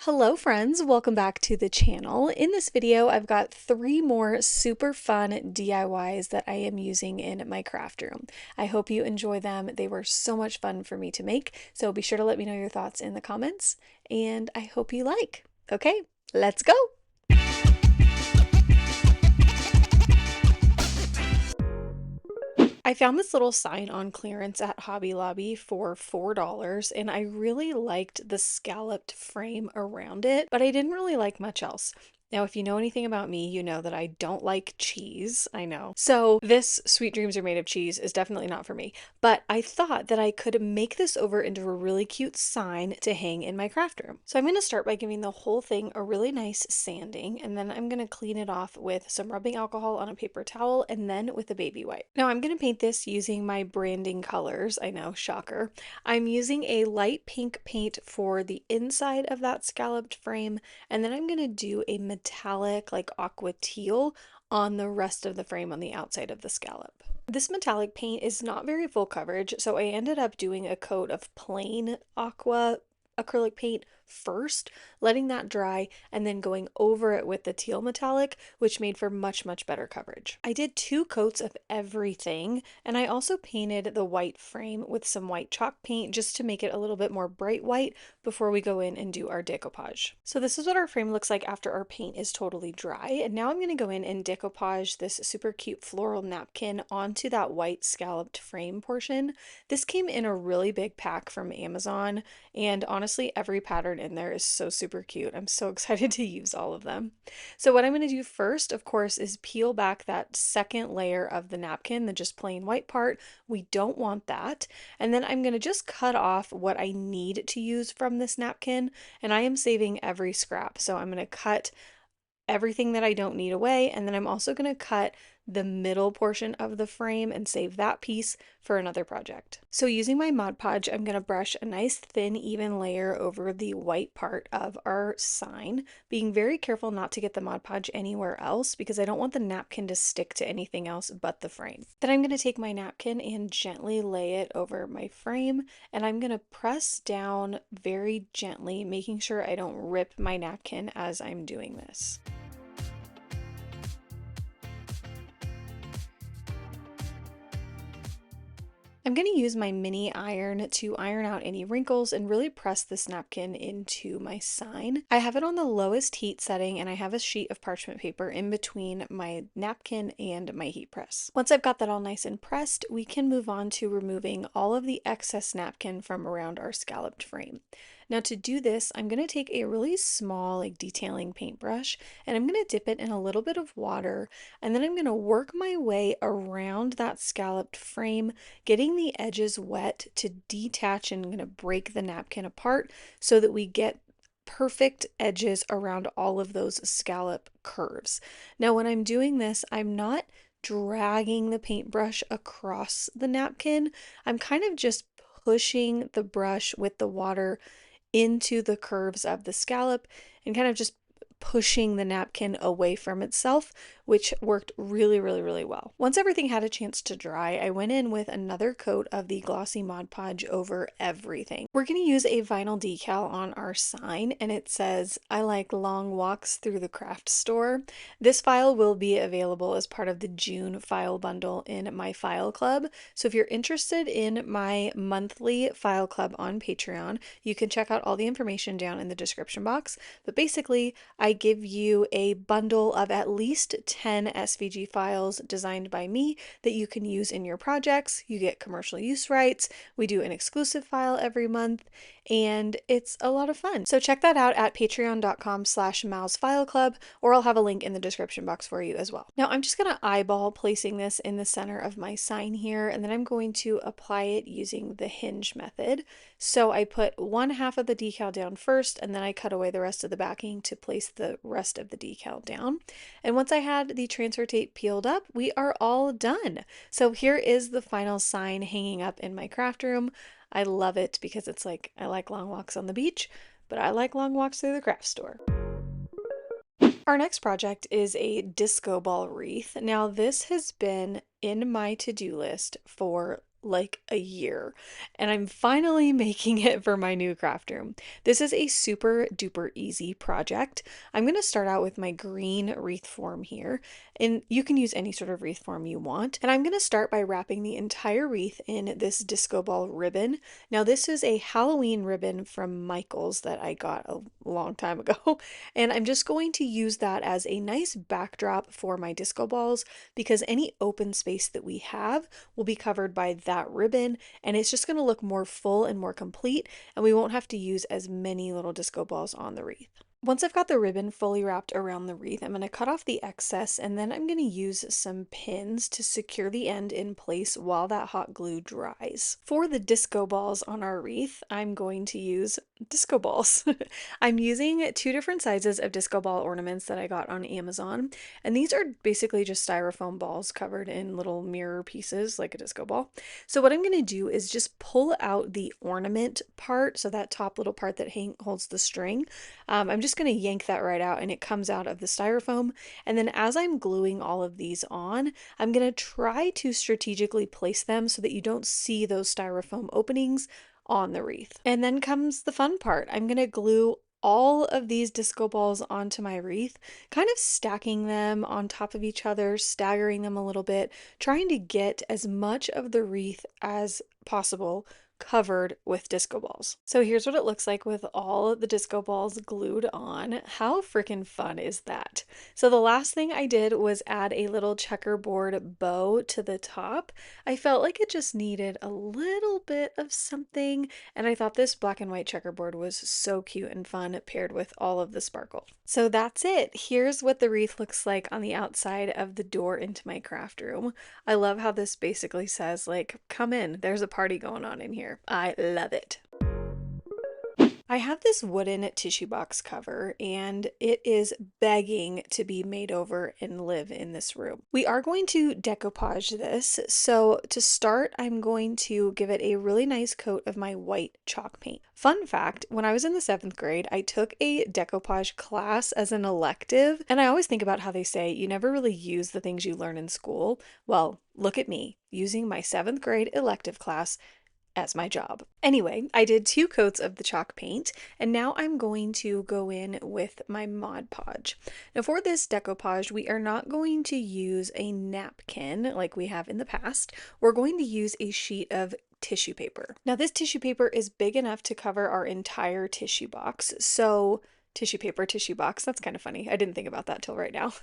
Hello friends, welcome back to the channel. In this video, I've got 3 more super fun DIYs that I am using in my craft room. I hope you enjoy them. They were so much fun for me to make, so be sure to let me know your thoughts in the comments, and I hope you like. Okay, let's go! I found this little sign on clearance at Hobby Lobby for $4, and I really liked the scalloped frame around it, but I didn't really like much else. Now, if you know anything about me, you know that I don't like cheese. I know. So this Sweet Dreams Are Made of Cheese is definitely not for me, but I thought that I could make this over into a really cute sign to hang in my craft room. So I'm going to start by giving the whole thing a really nice sanding, and then I'm going to clean it off with some rubbing alcohol on a paper towel and then with a baby wipe. Now I'm going to paint this using my branding colors. I know, shocker. I'm using a light pink paint for the inside of that scalloped frame, and then I'm going to do a metallic like aqua teal on the rest of the frame on the outside of the scallop. This metallic paint is not very full coverage, so I ended up doing a coat of plain aqua acrylic paint first, letting that dry, and then going over it with the teal metallic, which made for much better coverage. I did 2 coats of everything, and I also painted the white frame with some white chalk paint just to make it a little bit more bright white before we go in and do our decoupage. So this is what our frame looks like after our paint is totally dry, and now I'm going to go in and decoupage this super cute floral napkin onto that white scalloped frame portion. This came in a really big pack from Amazon, and honestly every pattern in there is so super cute. I'm so excited to use all of them. So what I'm going to do first, of course, is peel back that second layer of the napkin, the just plain white part. We don't want that. And then I'm going to just cut off what I need to use from this napkin, and I am saving every scrap. So I'm going to cut everything that I don't need away, and then I'm also going to cut the middle portion of the frame and save that piece for another project. So using my Mod Podge, I'm going to brush a nice thin even layer over the white part of our sign, being very careful not to get the Mod Podge anywhere else because I don't want the napkin to stick to anything else but the frame. Then I'm going to take my napkin and gently lay it over my frame, and I'm going to press down very gently, making sure I don't rip my napkin as I'm doing this. I'm going to use my mini iron to iron out any wrinkles and really press this napkin into my sign. I have it on the lowest heat setting, and I have a sheet of parchment paper in between my napkin and my heat press. Once I've got that all nice and pressed, we can move on to removing all of the excess napkin from around our scalloped frame. Now to do this, I'm going to take a really small like detailing paintbrush, and I'm going to dip it in a little bit of water, and then I'm going to work my way around that scalloped frame, getting the edges wet to detach, and I'm going to break the napkin apart so that we get perfect edges around all of those scallop curves. Now when I'm doing this, I'm not dragging the paintbrush across the napkin. I'm kind of just pushing the brush with the water into the curves of the scallop and kind of just pushing the napkin away from itself, which worked really well. Once everything had a chance to dry, I went in with another coat of the glossy Mod Podge over everything. We're going to use a vinyl decal on our sign, and it says, "I like long walks through the craft store." This file will be available as part of the June file bundle in my file club. So if you're interested in my monthly file club on Patreon, you can check out all the information down in the description box. But basically, I give you a bundle of at least 10 SVG files designed by me that you can use in your projects. You get commercial use rights. We do an exclusive file every month, and it's a lot of fun. So check that out at patreon.com/mousefileclub, or I'll have a link in the description box for you as well. Now I'm just going to eyeball placing this in the center of my sign here, and then I'm going to apply it using the hinge method. So I put one half of the decal down first, and then I cut away the rest of the backing to place the rest of the decal down. And once I had the transfer tape peeled up, we are all done. So here is the final sign hanging up in my craft room. I love it because it's like, I like long walks on the beach, but I like long walks through the craft store. Our next project is a disco ball wreath. Now this has been in my to-do list for like a year, and I'm finally making it for my new craft room. This is a super duper easy project. I'm going to start out with my green wreath form here, and you can use any sort of wreath form you want. And I'm going to start by wrapping the entire wreath in this disco ball ribbon. Now, this is a Halloween ribbon from Michael's that I got a long time ago, and I'm just going to use that as a nice backdrop for my disco balls because any open space that we have will be covered by that ribbon, and it's just going to look more full and more complete, and we won't have to use as many little disco balls on the wreath. Once I've got the ribbon fully wrapped around the wreath, I'm going to cut off the excess, and then I'm going to use some pins to secure the end in place while that hot glue dries. For the disco balls on our wreath, I'm going to use disco balls. I'm using two different sizes of disco ball ornaments that I got on Amazon, and these are basically just styrofoam balls covered in little mirror pieces like a disco ball. So what I'm going to do is just pull out the ornament part, so that top little part that holds the string. I'm just going to yank that right out and it comes out of the styrofoam. And then as I'm gluing all of these on, I'm going to try to strategically place them so that you don't see those styrofoam openings on the wreath. And then comes the fun part. I'm going to glue all of these disco balls onto my wreath, kind of stacking them on top of each other, staggering them a little bit, trying to get as much of the wreath as possible covered with disco balls. So here's what it looks like with all of the disco balls glued on. How freaking fun is that? So the last thing I did was add a little checkerboard bow to the top. I felt like it just needed a little bit of something, and I thought this black and white checkerboard was so cute and fun paired with all of the sparkle. So that's it. Here's what the wreath looks like on the outside of the door into my craft room. I love how this basically says, like, come in, there's a party going on in here. I love it. I have this wooden tissue box cover and it is begging to be made over and live in this room. We are going to decoupage this. So to start, I'm going to give it a really nice coat of my white chalk paint. Fun fact, when I was in the 7th grade, I took a decoupage class as an elective, and I always think about how they say you never really use the things you learn in school. Well, look at me using my 7th grade elective class as my job. Anyway, I did 2 coats of the chalk paint, and now I'm going to go in with my Mod Podge. Now for this decoupage, we are not going to use a napkin like we have in the past. We're going to use a sheet of tissue paper. Now this tissue paper is big enough to cover our entire tissue box, so tissue paper, tissue box. That's kind of funny. I didn't think about that till right now.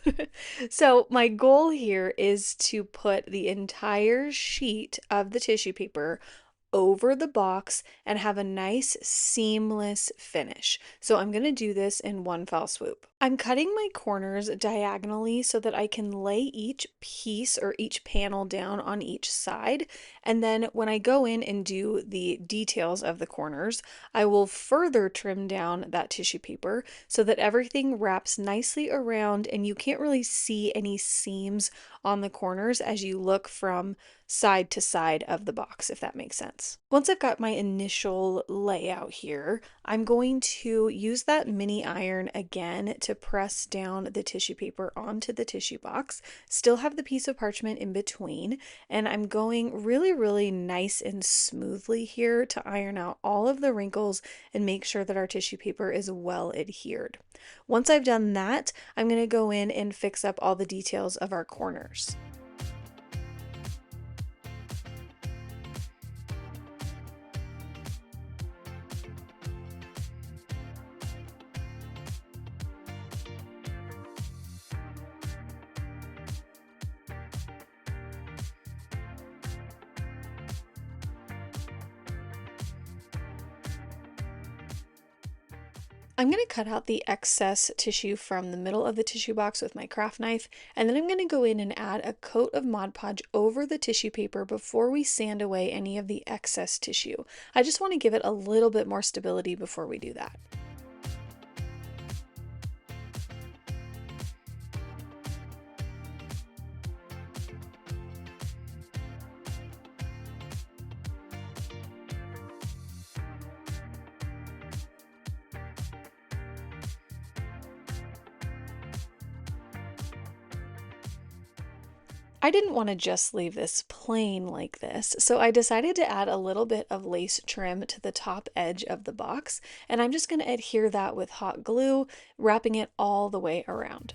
So my goal here is to put the entire sheet of the tissue paper over the box and have a nice seamless finish. So I'm going to do this in one fell swoop. I'm cutting my corners diagonally so that I can lay each piece or each panel down on each side. And then when I go in and do the details of the corners, I will further trim down that tissue paper so that everything wraps nicely around and you can't really see any seams on the corners as you look from side to side of the box, if that makes sense. Once I've got my initial layout here, I'm going to use that mini iron again to press down the tissue paper onto the tissue box, still have the piece of parchment in between, and I'm going really nice and smoothly here to iron out all of the wrinkles and make sure that our tissue paper is well adhered. Once I've done that, I'm going to go in and fix up all the details of our corners. I'm going to cut out the excess tissue from the middle of the tissue box with my craft knife, and then I'm going to go in and add a coat of Mod Podge over the tissue paper before we sand away any of the excess tissue. I just want to give it a little bit more stability before we do that. I didn't want to just leave this plain like this, so I decided to add a little bit of lace trim to the top edge of the box, and I'm just going to adhere that with hot glue, wrapping it all the way around.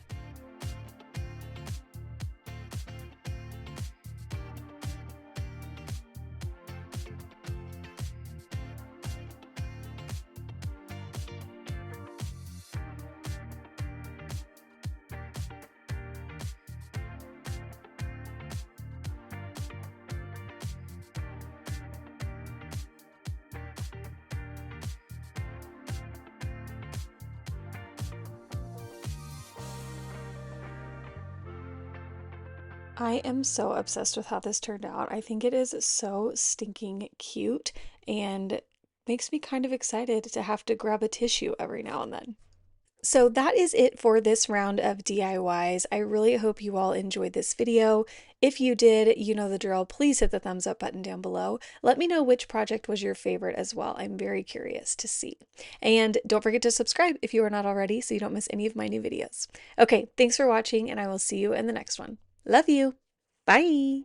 I am so obsessed with how this turned out. I think it is so stinking cute and makes me kind of excited to have to grab a tissue every now and then. So that is it for this round of DIYs. I really hope you all enjoyed this video. If you did, you know the drill. Please hit the thumbs up button down below. Let me know which project was your favorite as well. I'm very curious to see. And don't forget to subscribe if you are not already so you don't miss any of my new videos. Okay, thanks for watching and I will see you in the next one. Love you. Bye.